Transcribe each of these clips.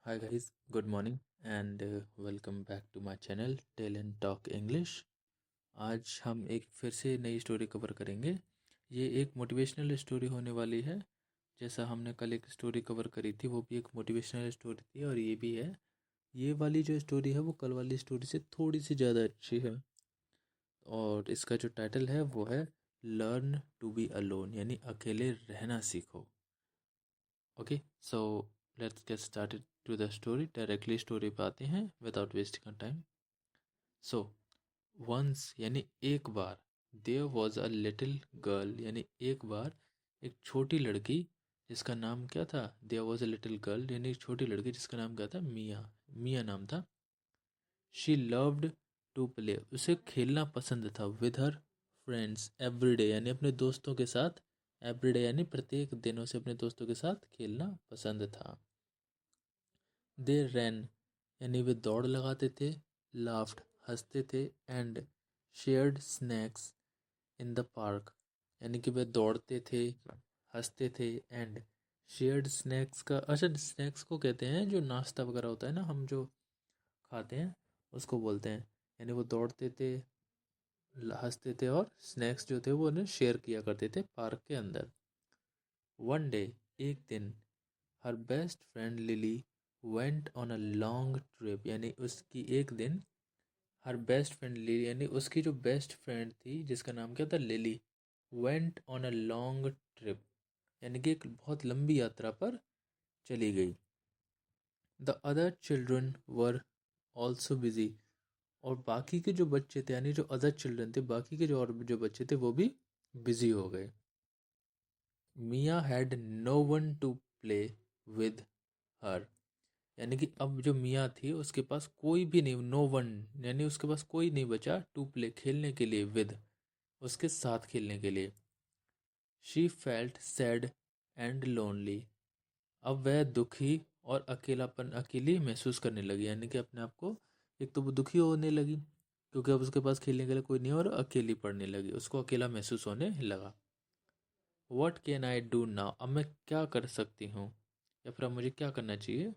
Hi guys, good morning and welcome back to my channel Tell and Talk English। आज हम एक फिर से नई स्टोरी कवर करेंगे। ये एक मोटिवेशनल स्टोरी होने वाली है। जैसा हमने कल एक स्टोरी कवर करी थी वो भी एक मोटिवेशनल स्टोरी थी और ये भी है। ये वाली जो स्टोरी है वो कल वाली स्टोरी से थोड़ी सी ज़्यादा अच्छी है और इसका जो टाइटल है वो है लर्न टू बी अलोन, यानी अकेले रहना सीखो। Okay, so let's get started to the story. Directly story पे आते हैं without wasting time. So once यानी एक बार, there was a little girl यानी एक बार एक छोटी लड़की जिसका नाम क्या था। There was a little girl यानी एक छोटी लड़की जिसका नाम क्या था, मिया। मिया नाम था। शी लव्ड टू प्ले, उसे खेलना पसंद था। विद हर फ्रेंड्स एवरीडे यानी अपने दोस्तों के साथ। एवरीडे यानी प्रत्येक दिन उसे अपने दोस्तों के साथ खेलना पसंद था। दे रैन यानी वे दौड़ लगाते थे। लाफ्ड हंसते थे। And shared snacks in the park यानी कि वे दौड़ते थे, हंसते थे। एंड शेयर्ड स्नैक्स का, अच्छा स्नैक्स को कहते हैं जो नाश्ता वगैरह होता है ना, हम जो खाते हैं उसको बोलते हैं। यानी वो दौड़ते थे, हंसते थे और स्नैक्स जो थे वो उन्हें शेयर किया करते थे पार्क के अंदर। वन डे एक दिन, her best friend lily went on a long trip यानी उसकी एक दिन हर बेस्ट फ्रेंड लिली यानी उसकी जो बेस्ट फ्रेंड थी जिसका नाम क्या था, lily, went on a long trip यानी कि एक बहुत लंबी यात्रा पर चली गई। The other children were also busy, और बाकी के जो बच्चे थे यानी जो अदर चिल्ड्रन थे, बाकी के जो और जो बच्चे थे वो भी बिजी हो गए। Mia had no one to play with her यानी कि अब जो मियाँ थी उसके पास कोई भी नहीं, नो वन यानी उसके पास कोई नहीं बचा टू प्ले खेलने के लिए, विद उसके साथ खेलने के लिए। She felt sad and lonely, अब वह दुखी और अकेलापन, अकेली महसूस करने लगी। यानी कि अपने आप को, एक तो वो दुखी होने लगी क्योंकि अब उसके पास खेलने के लिए कोई नहीं है, और अकेली पड़ने लगी, उसको अकेला महसूस होने लगा। What can I do now, अब मैं क्या कर सकती हूँ या फिर अब मुझे क्या करना चाहिए।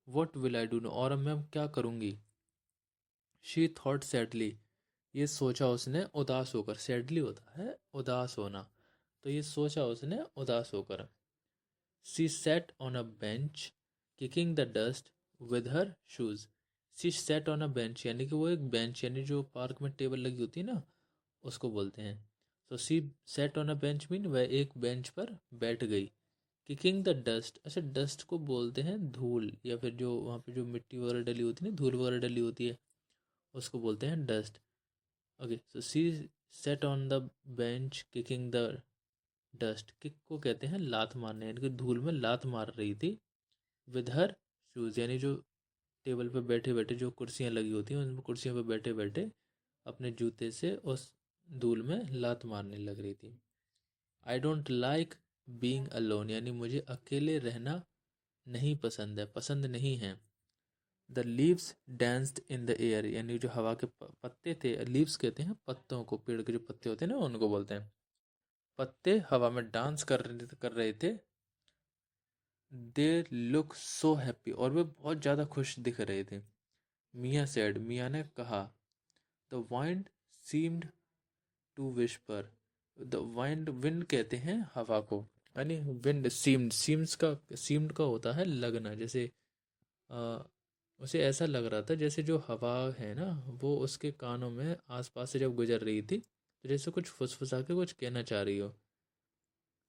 What will I do now, और अब मैं क्या करूँगी। शी थॉट सैडली, ये सोचा उसने उदास होकर। सैडली होता है उदास होना, तो ये सोचा उसने उदास होकर। She said on a bench kicking the dust with her shoes. She said on a bench यानी कि वो एक बेंच, यानी जो पार्क में टेबल लगी होती है ना, उसको बोलते हैं। तो she sat on a bench mean वह एक बेंच पर बैठ गई। किकिंग द डस्ट, अच्छा डस्ट को बोलते हैं धूल, या फिर जो वहाँ पे जो मिट्टी वगैरह डली होती है ना, धूल वगैरह डली होती है, उसको बोलते हैं dust. Okay, so she sat on the bench kicking the dust, kick को कहते हैं लात मारने, यानी कि धूल में लात मार रही थी। विद हर शूज़ यानी जो टेबल पे बैठे बैठे जो कुर्सियाँ लगी होती हैं उन कुर्सियों पे बैठे बैठे अपने जूते से उस धूल में लात मारने लग रही थी। I don't like being alone यानी मुझे अकेले रहना नहीं पसंद है, पसंद नहीं है। The leaves danced in the air यानी जो हवा के पत्ते थे, लीव्स कहते हैं पत्तों को, पेड़ के जो पत्ते होते हैं ना उनको बोलते हैं। पत्ते हवा में डांस कर रहे थे। दे लुक सो हैप्पी, और वे बहुत ज़्यादा खुश दिख रहे थे। मिया सेड, मिया ने कहा। The wind seemed to whisper, the wind, wind कहते हैं हवा को, यानी विंड सीम्ड, सीम्ड का होता है लगना, जैसे आ, उसे ऐसा लग रहा था जैसे जो हवा है ना वो उसके कानों में आसपास से जब गुजर रही थी तो जैसे कुछ फुसफुसा के कुछ कहना चाह रही हो।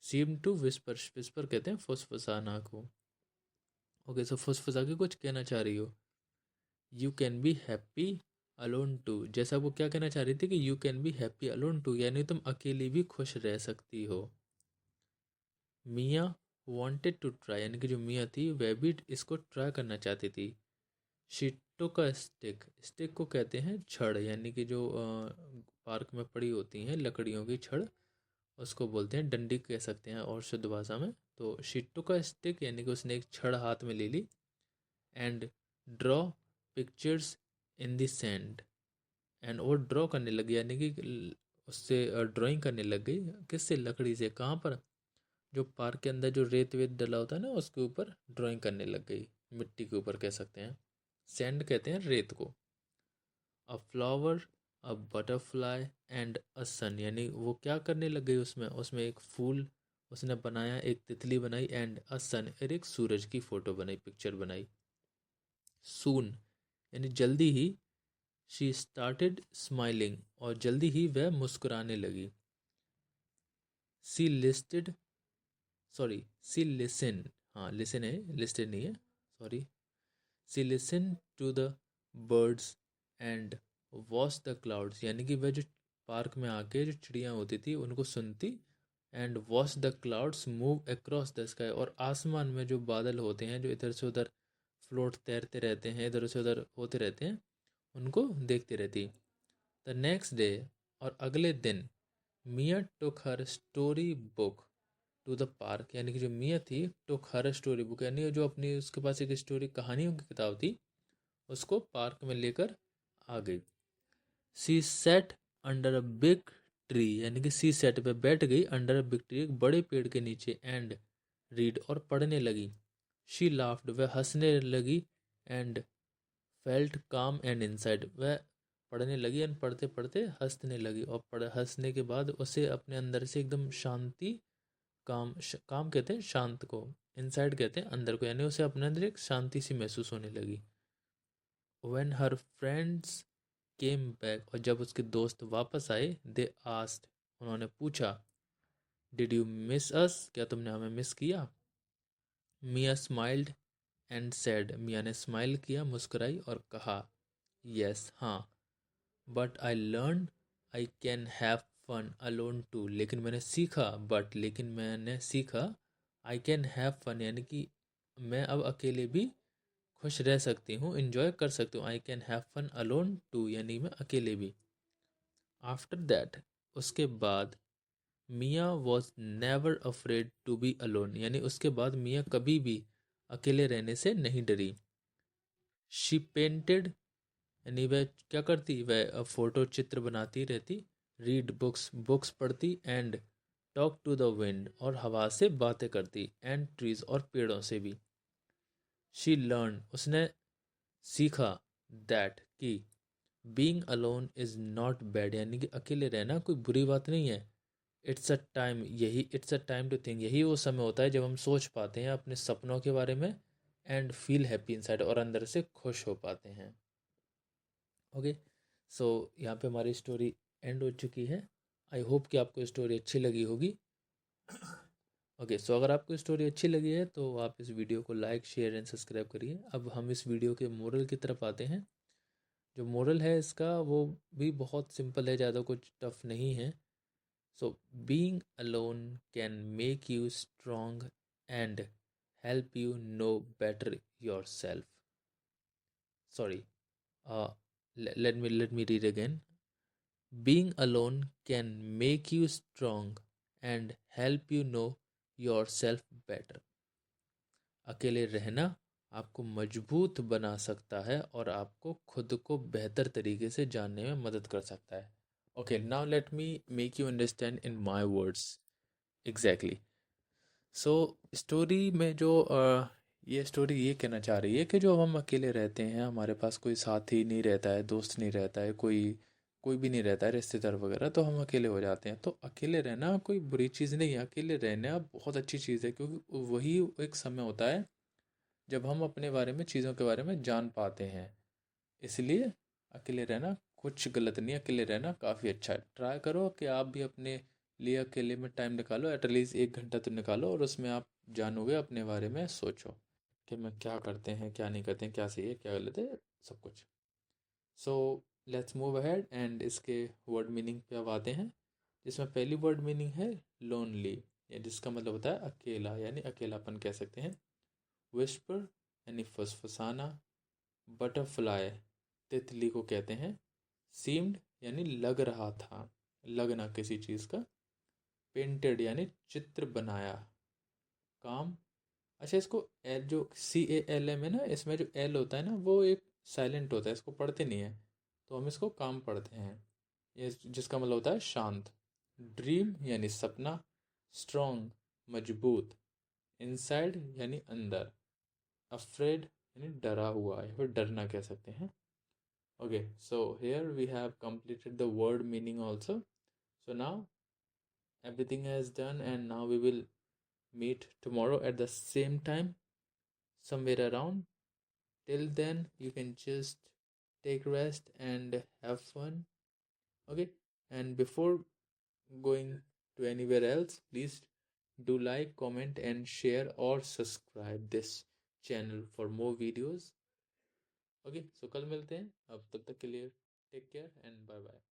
सीम टू विस्पर, विस्पर कहते हैं फुसफुसाना को। ओके, सो फुसफुसा के कुछ कहना चाह रही हो। You can be happy alone too, जैसा वो क्या कहना चाह रही थी कि you can be happy alone too यानी तुम अकेली भी खुश रह सकती हो। मिया वांटेड टू ट्राई यानी कि जो मिया थी वह भी इसको ट्राई करना चाहती थी। She took a stick, stick को कहते हैं छड़, यानी कि जो पार्क में पड़ी होती हैं लकड़ियों की छड़, उसको बोलते हैं डंडी कह सकते हैं और शुद्ध भाषा में। तो शी टुक अ स्टिक यानी कि उसने एक छड़ हाथ में ले ली। And draw pictures in the sand, and वो ड्रॉ करने लगी यानी कि उससे ड्राइंग करने लग गई। किससे, लकड़ी से। कहाँ पर, जो पार्क के अंदर जो रेत वेत डला होता है ना उसके ऊपर ड्राइंग करने लग गई। मिट्टी के ऊपर कह सकते हैं। सैंड कहते हैं रेत को। A flower, a butterfly and a sun, यानी वो क्या करने लग गई उसमें, एक फूल उसने बनाया, एक तितली बनाई, एंड अ सन, और एक सूरज की फोटो बनाई, पिक्चर बनाई। सून यानी जल्दी ही, शी स्टार्टेड स्माइलिंग, और जल्दी ही वह मुस्कुराने लगी। She listed, sorry she listen, हाँ लिसन है, लिस्टेड नहीं है, sorry. She listen to the birds and watch the clouds, यानी कि वह जो पार्क में आके जो चिड़िया होती थी उनको सुनती, and watch the clouds move across the sky, और आसमान में जो बादल होते हैं जो इधर से उधर फ्लोट तैरते रहते हैं, इधर से उधर होते रहते हैं, उनको देखती रहती। द नेक्स्ट डे, और अगले दिन, Mia took her story book to the park, यानी कि जो मिया थी, टुक हर स्टोरी बुक, यानी जो अपनी उसके पास एक स्टोरी कहानियों की किताब थी, उसको पार्क में लेकर आ गई। She sat under a big tree, यानी कि सी सेट पे बैठ गई, अंडर अ बिग ट्री, एक बड़े पेड़ के नीचे, एंड रीड, और पढ़ने लगी। शी लाफ्ड, वह हंसने लगी, एंड फेल्ट काम एंड इनसाइड, वह पढ़ने लगी एंड पढ़ते पढ़ते हंसने लगी, और हंसने के बाद उसे अपने अंदर से एकदम शांति, काम कहते हैं शांत को, इनसाइड कहते हैं अंदर को, यानी उसे अपने अंदर एक शांति सी महसूस होने लगी। When her friends came back, और जब उसके दोस्त वापस आए, दे आस्क्ड, उन्होंने पूछा, डिड यू मिस अस, क्या तुमने हमें मिस किया। Mia smiled and said, Mia ने स्माइल किया, मुस्कुराई और कहा, यस हाँ, but I learn I can have fun alone too, लेकिन मैंने सीखा, लेकिन मैंने सीखा, आई कैन हैव फन, यानी कि मैं अब अकेले भी खुश रह सकती हूँ, इंजॉय कर सकती हूँ। I can have fun alone too, यानी मैं अकेले भी। आफ्टर दैट, उसके बाद, Mia was never afraid to be alone, यानी उसके बाद मिया कभी भी अकेले रहने से नहीं डरी। शी पेंटेड, यानी वह क्या करती, वह फोटो चित्र बनाती रहती। रीड बुक्स, बुक्स पढ़ती, and talk to the wind, और हवा से बातें करती, एंड ट्रीज, और पेड़ों से भी। शी लर्न, उसने सीखा, दैट कि being alone is not bad, यानी कि अकेले रहना कोई बुरी बात नहीं है। It's a time to think, यही वो समय होता है जब हम सोच पाते हैं अपने सपनों के बारे में, एंड फील हैप्पी इनसाइड, और अंदर से खुश हो पाते हैं। ओके, सो यहाँ पे हमारी स्टोरी एंड हो चुकी है। आई होप कि आपको स्टोरी अच्छी लगी होगी। ओके, सो अगर आपको स्टोरी अच्छी लगी है तो आप इस वीडियो को लाइक, शेयर एंड सब्सक्राइब करिए। अब हम इस वीडियो के मोरल की तरफ आते हैं। जो मोरल है इसका वो भी बहुत सिंपल है, ज़्यादा कुछ टफ नहीं है। So being alone can make you strong and help you know better your self. Sorry, let me read again. Being alone can make you strong and help you know yourself better. अकेले रहना आपको मजबूत बना सकता है और आपको खुद को बेहतर तरीके से जानने में मदद कर सकता है। Okay, now let me make you understand in my words. Exactly. So story में जो ये स्टोरी ये कहना चाह रही है कि जो हम अकेले रहते हैं, हमारे पास कोई साथी नहीं रहता है, दोस्त नहीं रहता है, कोई कोई भी नहीं रहता है, रिश्तेदार वगैरह, तो हम अकेले हो जाते हैं। तो अकेले रहना कोई बुरी चीज़ नहीं है, अकेले रहना बहुत अच्छी चीज़ है, क्योंकि वही एक समय होता है जब हम अपने बारे में, चीज़ों के बारे में जान पाते हैं। इसलिए अकेले रहना कुछ गलत नहीं है, अकेले रहना काफ़ी अच्छा है। ट्राई करो कि आप भी अपने लिए अकेले में टाइम निकालो, एटलीस्ट 1 घंटा तो निकालो, और उसमें आप जानोगे, अपने बारे में सोचो कि मैं क्या करते हैं, क्या नहीं करते हैं, क्या सही है, क्या गलत है, सब कुछ। So let's move ahead and इसके वर्ड मीनिंग पे अब आते हैं। जिसमें पहली वर्ड मीनिंग है लोनली, या जिसका मतलब होता है अकेला, यानी अकेलापन कह सकते हैं। विस्पर यानी फुसफुसाना। बटरफ्लाई तितली को कहते हैं। सीम्ड यानी लग रहा था, लगना किसी चीज़ का। पेंटेड यानी चित्र बनाया। काम, अच्छा इसको एल, जो CALM है ना, इसमें जो एल होता है ना वो एक साइलेंट होता है, इसको पढ़ते नहीं है, तो हम इसको काम पढ़ते हैं। ये जिसका मतलब होता है शांत। ड्रीम यानी सपना। स्ट्रॉन्ग मजबूत। इनसाइड यानी अंदर। अफ्रेड यानी डरा हुआ या फिर डरना कह सकते हैं. Okay, so here we have completed the word meaning also. So now everything is done, and now we will meet tomorrow at the same time, somewhere around. Till then, you can just take rest and have fun. Okay, and before going to anywhere else, please do like, comment, and share or subscribe this channel for more videos. Okay, so कल मिलते हैं. अब तब तक के लिए take care and bye bye.